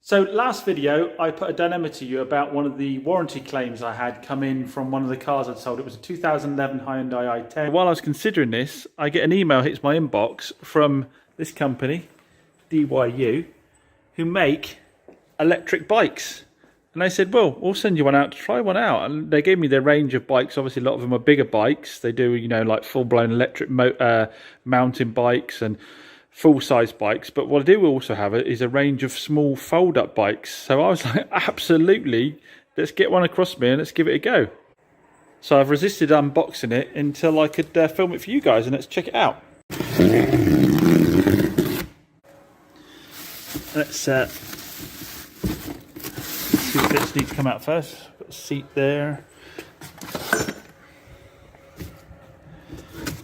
So last video, I put a dilemma to you about one of the warranty claims I had come in from one of the cars I'd sold. It was a 2011 Hyundai i10. While I was considering this, I get an email hits my inbox from this company, DYU, who make electric bikes. And they said, well, we'll send you one out to try one out. And they gave me their range of bikes. Obviously, a lot of them are bigger bikes. They do, you know, like full-blown electric mountain bikes and full-size bikes. But what I do also have is a range of small fold-up bikes. So I was like, absolutely, let's get one across me and let's give it a go. So I've resisted unboxing it until I could film it for you guys, and let's check it out. Let's see what bits need to come out first. Got the seat there.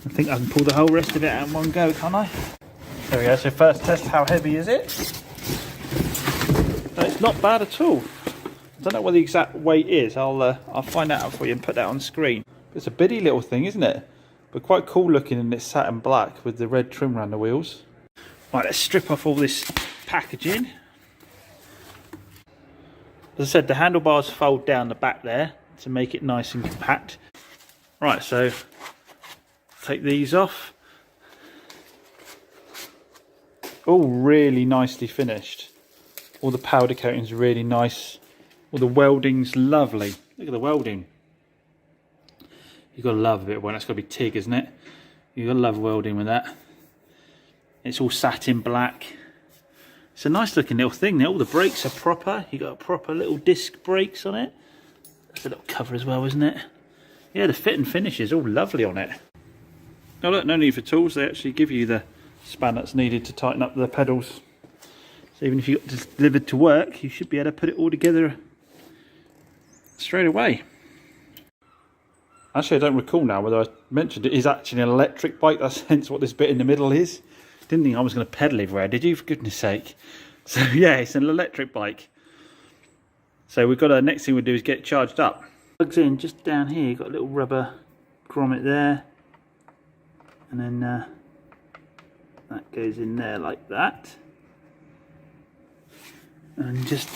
I think I can pull the whole rest of it out in one go, can't I? There we go. So first test, how heavy is it? It's not bad at all. I don't know what the exact weight is. I'll find that out for you and put that on screen. It's a bitty little thing, isn't it? But quite cool looking, and it's satin black with the red trim around the wheels. Right, let's strip off all this packaging. As I said, the handlebars fold down the back there to make it nice and compact. Right, so take these off. All really nicely finished. All the powder coating's really nice. All the welding's lovely. Look at the welding. You've got to love a bit of welding. That's got to be TIG, isn't it? You've got to love welding with that. It's all satin black. It's a nice looking little thing. All the brakes are proper. You've got proper little disc brakes on it. That's a little cover as well, isn't it? Yeah, the fit and finish is all lovely on it. Oh look, no need for tools. They actually give you the span that's needed to tighten up the pedals. So even if you got this delivered to work, you should be able to put it all together straight away. Actually, I don't recall now whether I mentioned it is actually an electric bike. That's hence what this bit in the middle is. Didn't think I was going to pedal everywhere, did you? For goodness sake. So yeah, it's an electric bike. So we've got to, next thing we do is get it charged up. Plugs in just down here. You've got a little rubber grommet there, and then that goes in there like that, and just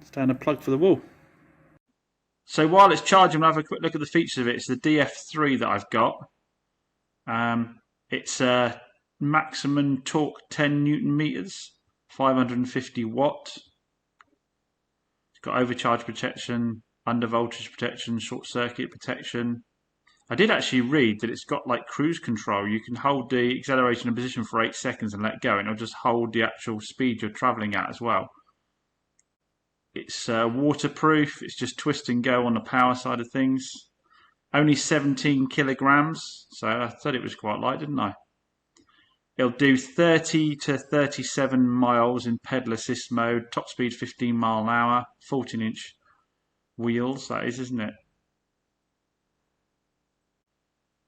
stand a plug for the wall. So while it's charging, we'll have a quick look at the features of it. It's the DF3 that I've got. It's a maximum torque 10 Newton meters, 550 watts. It's got overcharge protection, under voltage protection, short circuit protection. I did actually read that it's got like cruise control. You can hold the acceleration in position for 8 seconds and let go, and it'll just hold the actual speed you're traveling at as well. It's waterproof. It's just twist and go on the power side of things. Only 17 kilograms, so I said it was quite light, didn't I? It'll do 30 to 37 miles in pedal assist mode, top speed 15 mile an hour, 14-inch wheels, that is, isn't it?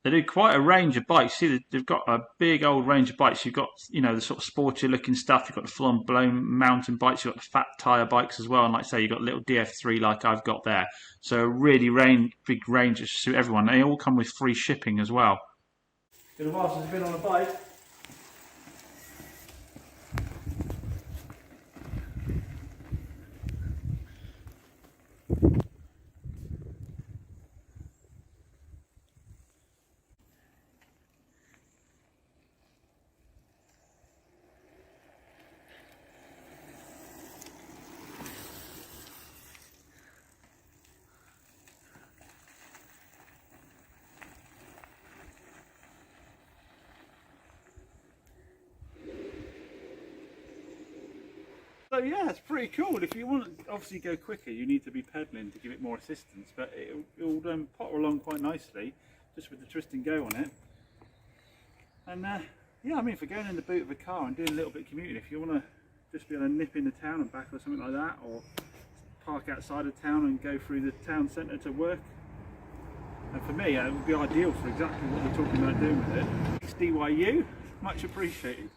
They do quite a range of bikes. See, they've got a big old range of bikes. You've got, you know, the sort of sportier looking stuff. You've got the full-on blown mountain bikes. You've got the fat tyre bikes as well. And like I say, you've got little DF3 like I've got there. So a really big range to suit everyone. They all come with free shipping as well. Been a while since I've been on a bike. So yeah, it's pretty cool. If you want to obviously go quicker, you need to be pedalling to give it more assistance, but it'll potter along quite nicely just with the twist and go on it. And yeah, I mean, for going in the boot of a car and doing a little bit of commuting, if you want to just be able to nip into town and back or something like that, or park outside of town and go through the town centre to work, and for me, it would be ideal for exactly what we're talking about doing with it. Thanks DYU, much appreciated.